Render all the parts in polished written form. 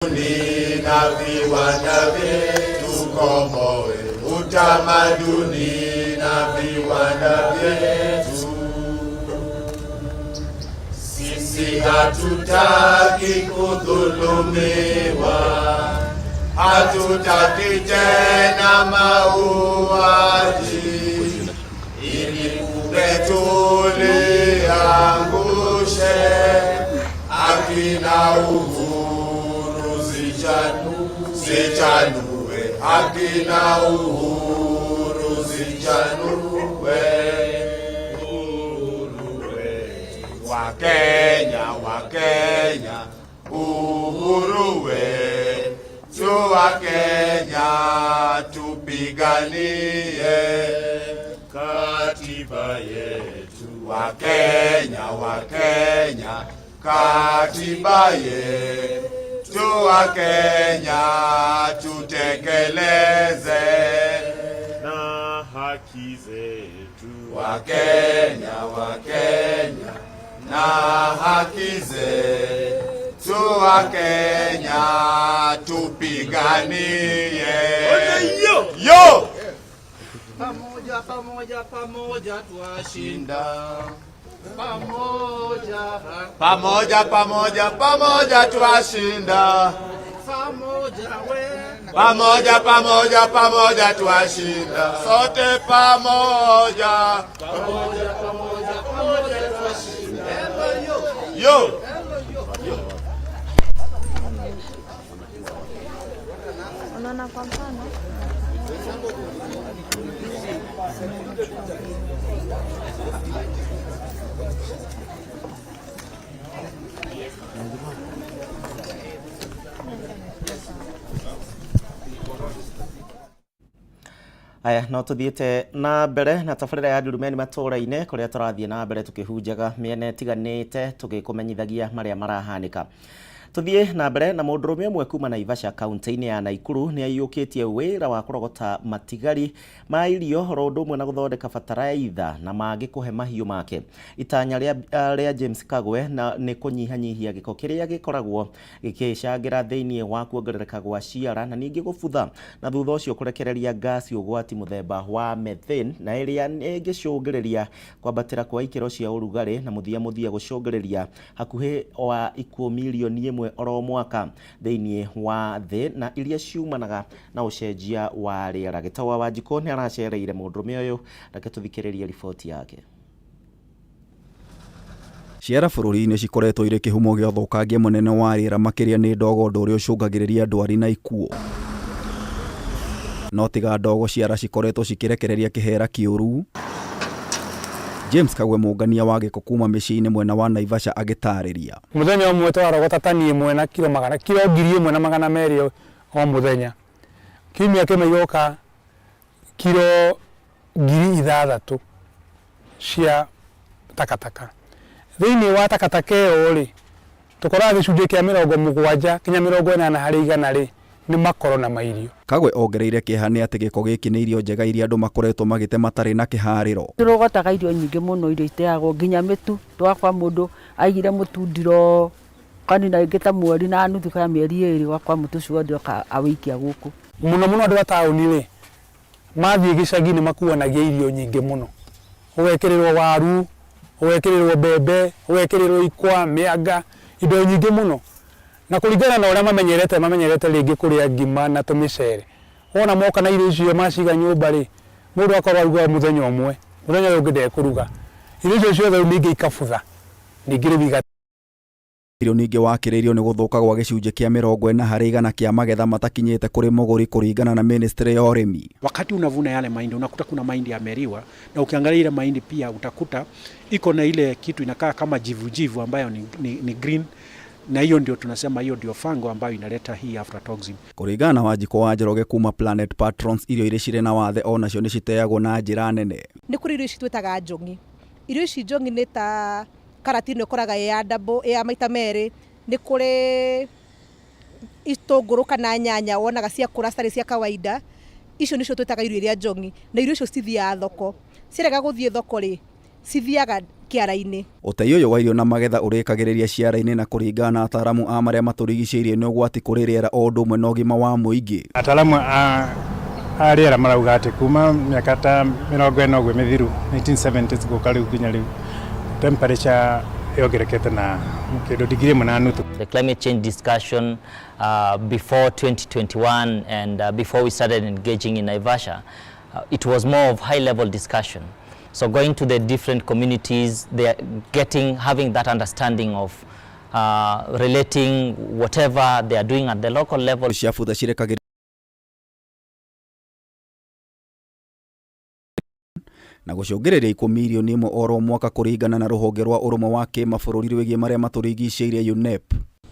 Na viwanda vyetu komboe, utamaduni na viwanda vyetu. Sisi hatutaki kudhulumiwa, hatutaki tena mauaji, ili kumbe tuliangushe akina uhuru zichanue, akina uhuru zichanue. Wakenya, uhuru wetu wa Kenya, tupiganie katiba yetu. Wakenya, katiba yetu wa Kenya, tutekeleze na haki zetu. Wakenya, na haki zetu wa Kenya, tupiganie. Yo! Pamoja tuashinda. Pamoja tuashinda. Pamoja tuashinda. Sote pamoja tuashinda. Yo! Unaona kwa mfano aya no tuthiete na mbere na tabarĩra ya Ndurumeni matũra-inĩ kũrĩa tũrathiĩ na mbere tukĩhunjaga mĩena ĩtiganĩte tũgĩkũmenyithagia marĩa marahanĩka. Tuthiĩ na mbere na mũndũrũme ũmwe kuma Naivasha kaunti-inĩ ya Naikuru nĩ aiyũkĩtie wĩra wa kũrogota matigari ma irio oro ũndũ ũmwe na gũthondeka bataraitha na mangĩ kũhe mahiũ make. Itanya rĩa James Kagwe nĩ kũnyihanyihia gĩko kĩrĩa gĩkoragwo gĩkĩcangĩra thĩinĩ wa kuongerereka gwa ciara na ningĩ gũbutha na thutha ũcio kũrekereria gasi ũgwati mũthemba wa methane na ĩrĩa ĩngĩcũngĩrĩria kwambatĩra kwa ikĩro cia ũrugarĩ na mũthia gũcũngĩrĩria hakuhĩ wa ikuũ milioni ĩmwe oro mwaka thĩinĩ wa thĩ na iria ciumanaga na ũcenjia wa rĩera. Gĩtawa Wanjikũ nĩ aracereire mũndũrũme ũyũ, reke tũthikĩrĩrie riboti yake. Ciara bũrũri-inĩ cikoretwo irĩ kĩhumo gĩa ũthũkangia mũnene wa rĩera makĩria nĩ ndogo, ũndũ ũrĩa ũcũngagĩrĩria ndwari na ikuũ. No tiga ndogo, ciara cikoretwo cikĩrekereria kĩhera kĩũru. James Kagwe mũngania wa gĩko kuma mĩciĩ-inĩ mwena wa Naivasha agĩtarĩria. Mũthenya ũmwe twarogota tani ĩmwe na kilo 1,200 o mũthenya. Kiumia kĩmwe gĩoka kilo 6,000 cia takataka. Thĩinĩ wa takataka ĩyo rĩ, tũkoraga gĩcunjĩ kĩa 70 kinya 80 harĩ igana rĩ nĩ makoro na mairio. Kagwe ongereire kĩeha nĩ atĩ gĩko gĩkĩ nĩ irio njega iria andũ makoretwo magĩte matarĩ na kĩharĩro. Tũrogotaga irio nyingĩ mũno irio iteagwo nginya mĩtu, twakwa mũndũ aigire mũtu ndiro kanina ingĩ ta mweri na nuthu kana mĩeri 2 gwakwa mũtu ũcio ndoka awĩikia gũkũ. Mũno andũ a taũni rĩ mathiĩ gĩcagi-inĩ makuanagia irio nyingĩ mũno. Ũgekĩrĩrwo waru, ũgekĩrĩrwo mbembe, ũgekĩrĩrwo ikwa, mĩanga, indo nyingĩ mũno. Na kũringana na ũrĩa mamenyerete rĩngĩ kũrĩa ngima na tũmĩcere. Wona moka na irio icio maciga nyũmba rĩ, mũndũ akorwo aruga mũthenya ũmwe, mũthenya ũngĩ ndekũruga. Irio icio ciothe ningĩ ikabutha. Ningĩ rĩbiga. Irio ningĩ wakĩrĩirio nĩ gũthũka gwa gĩcunjĩ kĩa 40 harĩ igana kĩa magetha matakinyĩte kũrĩ mũgũri kũringana na ministry ya ũrĩmi. Wakati unavuna yale mahindi unakuta kuna mahindi yameriwa, na ukiangalia ile mahindi pia utakuta iko na ile kitu inakaa kama jivu ambayo ni green. Na hiyo ndio tunasema hiyo ndio fango ambayo inaleta hii aflatoxin. Kũringana na Wanjikũ wa Njoroge kuma Planet Patrons, irio iria cirĩ na wathe onacio nĩ citeagwo na njĩra nene. Nĩ kũrĩ irio ici twĩtaga njong'i. Irio ici njong'i nĩ ta karati ĩno ĩkoraga ya double ya maita merĩ. Nĩ kũrĩ itũngũrũ kana nyanya wonaga cia kũra citarĩ cia kawaida. Icio nĩcio twĩtaga irio iria njong'i. Na irio icio cithiaga thoko. Ciarega gũthiĩ thoko rĩ, cithiaga kĩara-inĩ. Ũtei ũyũ wa irio na magetha ũrĩkagĩrĩria ciara-inĩ na kũringana na ataaramu a marĩa matũrigicĩirie nĩ ũgwati kũrĩ rĩera o ũndũ ũmwe na ũgima wa mũingĩ. Ataaramu a rĩera marauga atĩ kuma mĩaka ta 40 mĩthiru 1970s gũka rĩu nginya rĩu temperature yongerekete na kĩndũ digrii 1.5. The climate change discussion before 2021 and before we started engaging in Naivasha, it was more of high-level discussion. So going to the different communities, they are having that understanding of relating whatever they are doing at the local level. Na gũcũngĩrĩria ikuũ mirioni 1 oro mwaka kũringana na rũhonge rwa ũrũmwe wa kĩmabũrũri rwĩgiĩ marĩa matũrigicĩirie UNEP.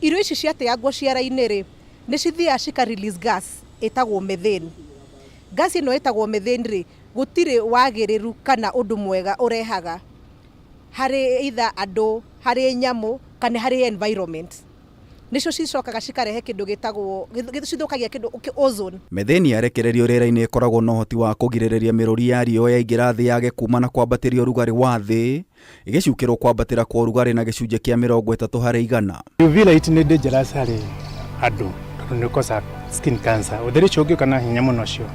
Irio ici ciateagwo ciara-inĩ rĩ nĩ cithiaga cika release gas ĩtagwo methane. Gas ĩno ĩtagwo methane rĩ gũtirĩ wagĩrĩru kana ũndũ mwega ũrehaga harĩ either andũ, harĩ nyamũ kana harĩ environment. Nicio cicokaga cikarehe kĩndũ gĩtagwo gĩthũkagia kĩndũ ozone. Methane yarekererio rĩera-inĩ ĩkoragwo na ũhoti wa kũgirĩrĩria mĩrũri ya riũa yaingĩra thĩ yage kuma na kwambatĩria ũrugarĩ wa thĩ ĩgĩcukĩrwo kwambatĩra kwa ũrugarĩ na gĩcunjĩ kĩa 30%. UV light nĩ dangerous harĩ andũ tondũ nĩ cause skin cancer. Ũtheri ũcio ũngĩũka hinya mũno ũcio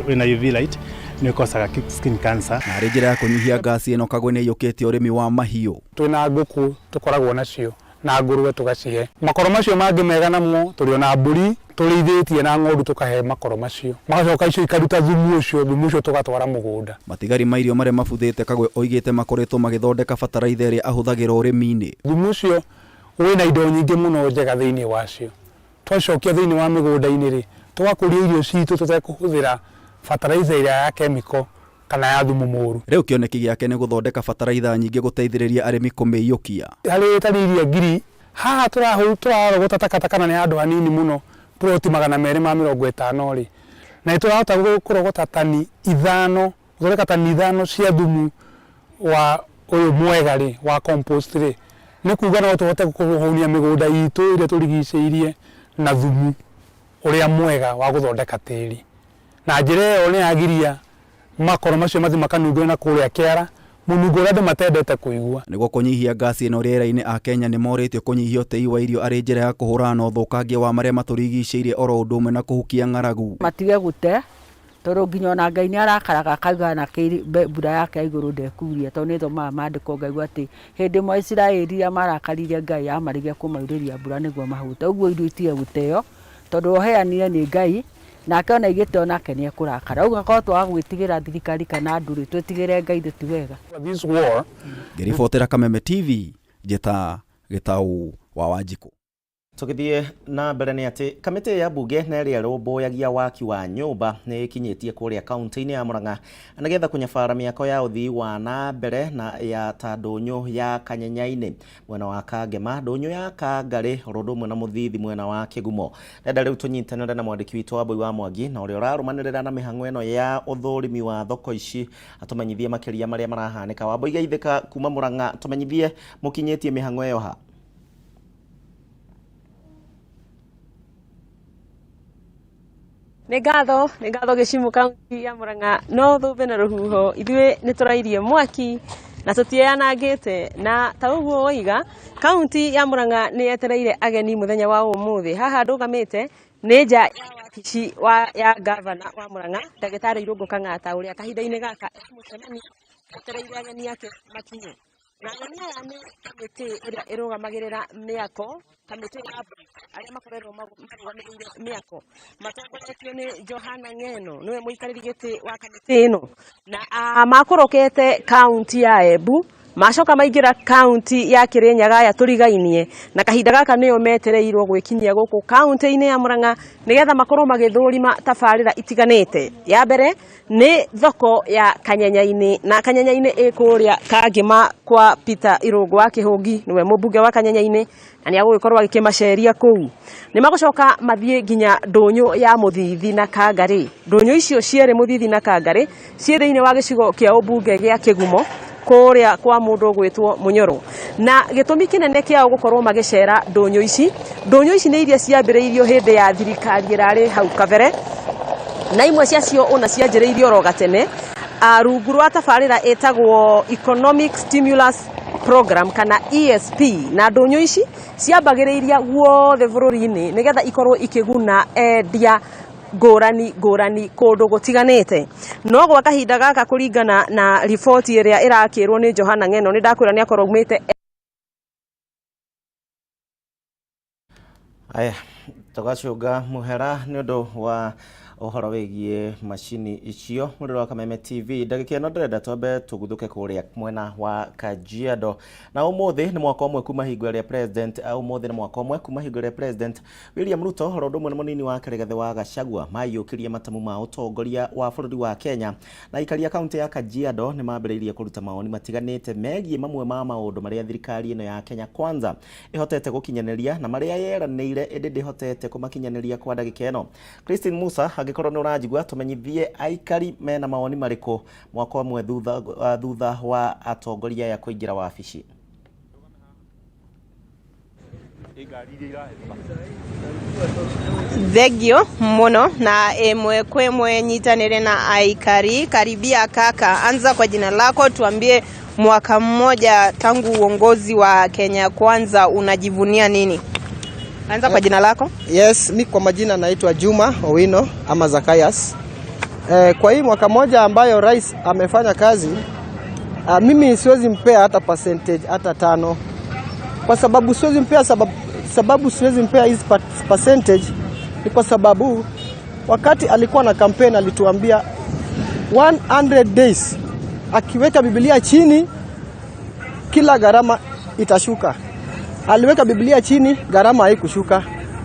wĩna UV light nĩ cause skin cancer. Na rĩ njĩra ya kũnyihia gasi ĩno Kagwe nĩ ĩiyũkĩtie ũrĩmi wa mahiũ. Twĩna ngũkũ tũkoragwo nacio na ngũrũwe tugacihe makoro macio mangĩ mega namo tũrĩ na mbũri tũrĩithĩtie na ng'ondu tukahe makoro macio magacoka icio ikaruta thumu ũcio tugatwara mũgũnda. Matigari ma irio marĩa mabuthĩte Kagwe oigĩte makoretwo magĩthondeka bataraitha ĩrĩa ahũthagĩra ũrĩmi-inĩ. Thumu ũcio wĩna indo nyingĩ mũno njega thĩinĩ wacio. Twacokia thĩinĩ wa mĩgũnda-inĩ rĩ tũgakũria irio citũ tũtekũhũthĩra bataraitha ĩrĩa ya chemical kana ya thumu mũru. Rĩu kĩoneki gĩake nĩ gũthondeka bataraitha nyingĩ gũteithĩrĩria arĩmi kũmĩiyũkia. Harĩ tariria ngiri haha tũrarogota takataka na nĩ handũ hanini mũno ploti 250 rĩ na tũrahota kũrogota tani 5 gũthondeka tani 5 cia thumu wa ũyũ mwega rĩ wa compost rĩ nĩ kuuga no tũhote kũhũnia mĩgũnda itũ ĩrĩa tũrigicĩirie na thumu ũrĩa mwega wa gũthondeka tĩri. Na njĩra ĩyo nĩ yagiria makoro macio mathi makanungwo na kũrĩa kĩara mũnungo ũrĩa andũ matendete kũigua. Nĩguo kũnyihia gasi ĩno rĩera-inĩ a Kenya nĩ morĩtio kũnyihia ũtei wa irio arĩ njĩra ya kũhũrana na ũthũkangia wa marĩa matũrigicĩirie oro ũndũ ũmwe na kũhukia ng'aragu. Matige gũte tondũ nginya ona Ngai nĩ arakaraga akauga na mbura yake ya igũrũ ndekuria tondũ nĩ thomaga maandĩko ngaigua atĩ hĩndĩ ĩmwe Isiraeli rĩrĩa marakarire Ngai amarigia kũmaurĩria mbura nĩguo mahũte. Ũguo irio itige gũteo tondũ oheanire nĩ Ngai nake ona igĩteo nake nĩ ekũrakara. Ũguo korwo twaga gwĩtigĩra thirikari kana ndũrĩ twĩtigĩre Ngai ti wega. Ngĩribotera Kameme TV njeta Gĩtaũ wa Wanjikũ. Tũgĩthiĩ na mbere nĩ atĩ kamĩtĩ ya mbunge na ĩrĩa ĩrũmbũyagia waki wa nyũmba nĩ ĩkinyĩtie kũrĩa kaunti-inĩ ya Murang'a nĩgetha kũnyabara mĩako ya ũthii wa na mbere na ya ta ndũnyũ ya Kanyenya-inĩ mwena wa Kangema, ndũnyũ ya Kangarĩ oro ũndũ ũmwe na Mũthithi mwena wa Kĩgumo. Nenda rĩu tũnyitanĩre na mwandĩki witũ Wambui wa Mwangi na ũrĩa ũrarũmanĩrĩra na mĩhang'o ĩno ya ũthũrimi wa thoko ici atũmenyithie makĩria marĩa marahanĩka. Wambui Geithĩka kuma Murang'a, tũmenyithie mũkinyĩtie mĩhang'o ĩyo ha. Nĩ ngatho gĩcimu kaunti ya Murang'a no thũmbe na rũhuho ithuĩ nĩ tũrairie mwaki na tũtieanangĩte na ta ũguo oiga kaunti ya Murang'a nĩ yetereire ageni mũthenya wa ũmũthĩ. Haha ndũgamĩte nĩ nja ya wabici ya gavana wa Murang'a Ndagĩtarĩ Irũngũ Kang'ata ũrĩa kahinda-inĩ gaka mũcemanio yetereire ageni ake makinye. Na ageni aya nĩ kamĩtĩ ĩrĩa ĩrũgamagĩrĩra mĩako, kamĩtĩ ya arĩa makoretwo marũgamĩrĩire mĩako matongoretio nĩ Johana Ng'eno nĩwe mũikarĩri gĩtĩ wa kamĩtĩ ĩno na makũrũkĩte kaunti ya Embu macoka maingĩra kaunti ya Kĩrĩnyaga ya tũrigainie na kahinda gaka nĩo metereirwo gwĩkinyia gũkũ kaunti-inĩ ya Murang'a nĩgetha makorwo magĩthũrima tabarĩra itiganĩte. Ya mbere nĩ thoko ya Kanyenya-inĩ na Kanyenya-inĩ ĩkũrĩa Kangema kwa Peter Irũngũ wa Kĩhũngi nĩwe mũmbunge wa Kanyenya-inĩ na nĩ agũgĩkorwo agĩkĩmaceria kũu. Nĩ magũcoka mathiĩ nginya ndũnyũ ya Mũthithi na Kangarĩ. Ndũnyũ icio cierĩ Mũthithi na Kangarĩ ciĩ thĩinĩ wa gĩcigo kĩa ũmbunge gĩa Kĩgumo kũrĩa kwa mũndũ gwĩtwo Mũnyoro. Na gĩtũmi kĩnene kĩao gũkorwo magĩcera ndũnyũ ici nĩ iria ciambĩrĩirio hĩndĩ ya thirikari ĩrarĩ hau kabere na imwe ciacio ona cianjĩrĩirio oro gatene rungu rwa tabarĩra ĩtagwo Economic Stimulus program kana ESP na ndonyo ici ciambagĩrĩria guothe bũrũri-inĩ nĩgetha ikorwo ikĩguna endia ngũrani kũndũ gũtiganĩte. No gwa kahinda gaka kũringana na riboti ĩrĩa ĩrakĩrwo nĩ Johana Ng'eno nĩ ndakwĩra nĩ akorwo aumĩte. Aya tũgacũnga mũhera nĩ ũndũ wa ũhoro wĩgiĩ macini icio. Mũrĩro wa Kameme TV ndagĩka ĩno ndĩrenda twambe tũguthũke kũrĩa mwena wa Kajiado. Na ũmũthĩ nĩ mwaka ũmwe kuma hingo ĩrĩa President William Ruto horo ũndũ ũmwe na mũnini wa Rigathi wa Gachagua maiyũkĩrie matamu ma ũtongoria wa bũrũri wa Kenya. Na ikaria kaunti ya Kajiado nĩ mambĩrĩirie kũruta maoni matiganĩte megiĩ mamwe ma maũndũ marĩa thirikari ĩno ya Kenya Kwanza ĩhotete gũkinyanĩria na marĩa yeranĩire ĩndĩ ndĩhotete kũmakinyanĩria kwa ndagĩka ĩno. Christine Musa angĩkorwo nĩ ũranjigua tumenyithie aikari mena maoni marĩkũ mwaka ũmwe thutha wa atongoria ya kũingĩra wabici. Thegio muno na emwe kwemwe nyitanire na aikari karibia kaka. Anza kwa jina lako, tuambie mwaka mmoja tangu uongozi wa Kenya Kwanza unajivunia nini? Anza kwa jina lako. Yes, mi kwa majina naitwa Juma Owino ama Zakayas. Kwa hii mwaka moja ambayo rais amefanya kazi, mimi siwezi mpea hata percentage hata 5. Kwa sababu siwezi mpea siwezi mpea hizi percentage ni kwa sababu wakati alikuwa na campaign alituambia 100 days akiweka Biblia chini kila gharama itashuka. Aliweka Biblia chini, gharama haikushuka.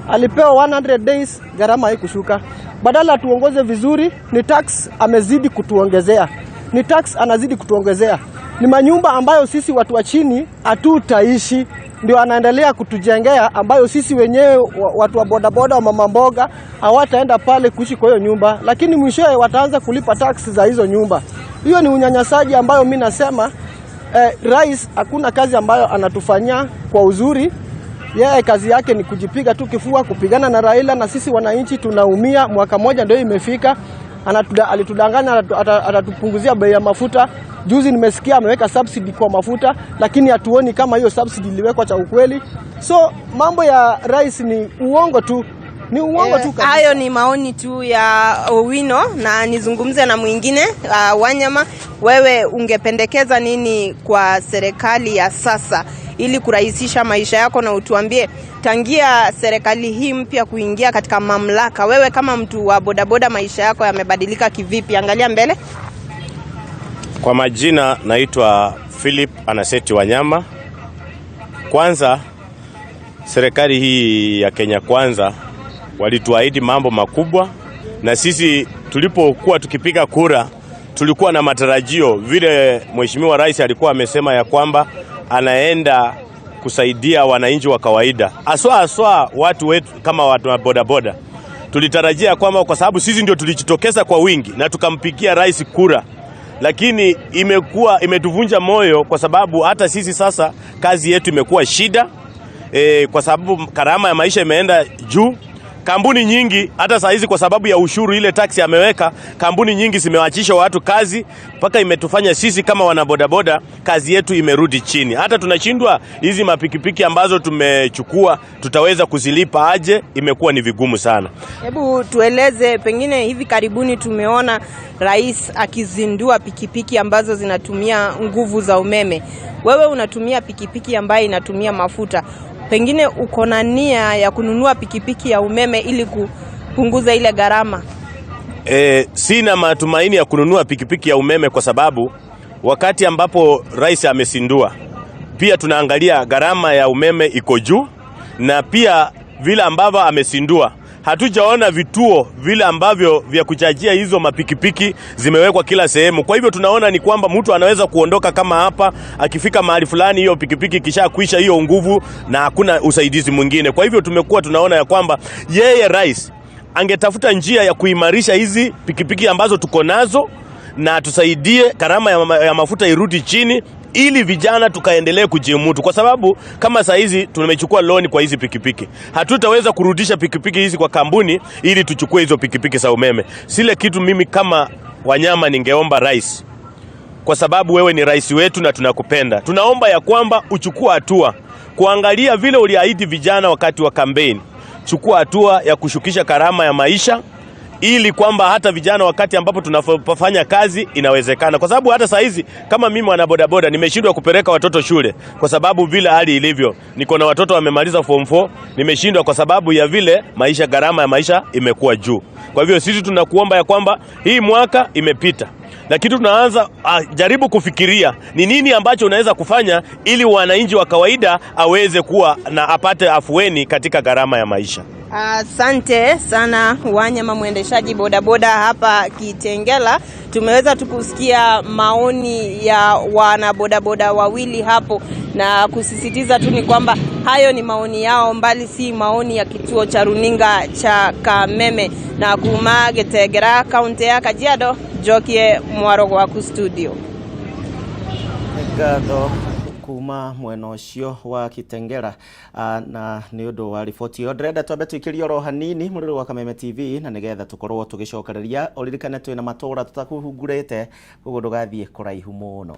Alipewa 100 days, gharama haikushuka. Badala tuongoze vizuri, ni tax amezidi kutuongezea. Ni tax anazidi kutuongezea. Ni manyumba ambayo sisi watu wa chini hatutaishi, ndio anaendelea kutujengea, ambayo sisi wenyewe watu wa bodaboda wa mama mboga hawataenda pale kuishi kwa hiyo nyumba, lakini mwishowe wataanza kulipa tax za hizo nyumba. Hiyo ni unyanyasaji ambayo mimi nasema rais hakuna kazi ambayo anatufanyia kwa uzuri. Yeye kazi yake ni kujipiga tu kifua, kupigana na Raila, na sisi wananchi tunaumia. Mwaka moja ndio imefika, alitudanganya atatupunguzia bei ya mafuta. Juzi nimesikia ameweka subsidy kwa mafuta, lakini hatuoni kama hiyo subsidy iliwekwa cha ukweli. So mambo ya rais ni uongo tu. Ni uongo tu kabisa. Hayo ni maoni tu ya Owino, na nizungumze na mwingine Wanyama. Wewe ungependekeza nini kwa serikali ya sasa ili kurahisisha maisha yako, na utuambie tangia serikali hii mpya kuingia katika mamlaka, wewe kama mtu wa bodaboda maisha yako yamebadilika kivipi? Angalia mbele. Kwa majina naitwa Philip Anaseti Wanyama. Kwanza serikali hii ya Kenya Kwanza walituahidi mambo makubwa, na sisi tulipokuwa tukipiga kura tulikuwa na matarajio vile mheshimiwa rais alikuwa amesema ya kwamba anaenda kusaidia wananchi wa kawaida, aswa watu wetu kama watu wa bodaboda. Tulitarajia kwamba kwa sababu sisi ndio tulijitokeza kwa wingi na tukampigia rais kura, lakini imetuvunja moyo kwa sababu hata sisi sasa kazi yetu imekuwa shida, kwa sababu gharama ya maisha imeenda juu. Kampuni nyingi hata saa hizi kwa sababu ya ushuru ile taksi ameweka, kampuni nyingi zimewachisha watu kazi, mpaka imetufanya sisi kama wanabodaboda kazi yetu imerudi chini. Hata tunashindwa hizi mapikipiki ambazo tumechukua tutaweza kuzilipa aje, imekuwa ni vigumu sana. Hebu tueleze, pengine hivi karibuni tumeona rais akizindua pikipiki ambazo zinatumia nguvu za umeme. Wewe unatumia pikipiki ambayo inatumia mafuta. Pengine uko na nia ya kununua pikipiki ya umeme ili kupunguza ile gharama? Sina matumaini ya kununua pikipiki ya umeme kwa sababu wakati ambapo rais amesindua, pia tunaangalia gharama ya umeme iko juu, na pia vile ambavyo amesindua hatujaona vituo vile ambavyo vya kuchajia hizo mapikipiki zimewekwa kila sehemu. Kwa hivyo tunaona ni kwamba mtu anaweza kuondoka kama hapa, akifika mahali fulani hiyo pikipiki kisha kuisha hiyo nguvu na hakuna usaidizi mwingine. Kwa hivyo tumekuwa tunaona ya kwamba yeye rais angetafuta njia ya kuimarisha hizi pikipiki ambazo tuko nazo, na tusaidie gharama ya mafuta irudi chini ili vijana tukaendelee kujimudu, kwa sababu kama saa hizi tumechukua loan kwa hizi pikipiki, hatutaweza kurudisha pikipiki hizi kwa kampuni ili tuchukue hizo pikipiki za umeme. Sile kitu mimi kama Wanyama ningeomba rais kwa sababu wewe ni rais wetu na tunakupenda. Tunaomba ya kwamba uchukua hatua kuangalia vile uliahidi vijana wakati wa kampeni. Chukua hatua ya kushukisha gharama ya maisha, ili kwamba hata vijana wakati ambapo tunafanya kazi inawezekana. Kwa sababu hata saa hizi kama mimi mwana bodaboda nimeshindwa kupeleka watoto shule kwa sababu vile hali ilivyo. Niko na watoto wamemaliza form 4, nimeshindwa kwa sababu ya vile maisha, gharama ya maisha imekuwa juu. Kwa hivyo sisi tunakuomba ya kwamba hii mwaka imepita, lakini tunaanza jaribu kufikiria ni nini ambacho unaweza kufanya ili wananchi wa kawaida aweze kuwa na apate afueni katika gharama ya maisha. Asante sana Wanyama, mwendeshaji bodaboda hapa Kitengela. Tumeweza tukusikia maoni ya wana bodaboda wawili hapo, na kusisitiza tu ni kwamba hayo ni maoni yao, mbali si maoni ya kituo cha runinga cha Kameme. Na kuma Getegera, kaunti ya Kajiado, Jokie Mwaro gwaku studio. Ngatho kuma mwena ucio wa Kitengela, na ni undu wa riboti yo ndrenda twambe twikirie oro hanini muriro wa Kameme TV, na nigetha tukorwo tugicokereria uririkane twina matura tutakuhungurite koguo ndugathie kuraihu muno.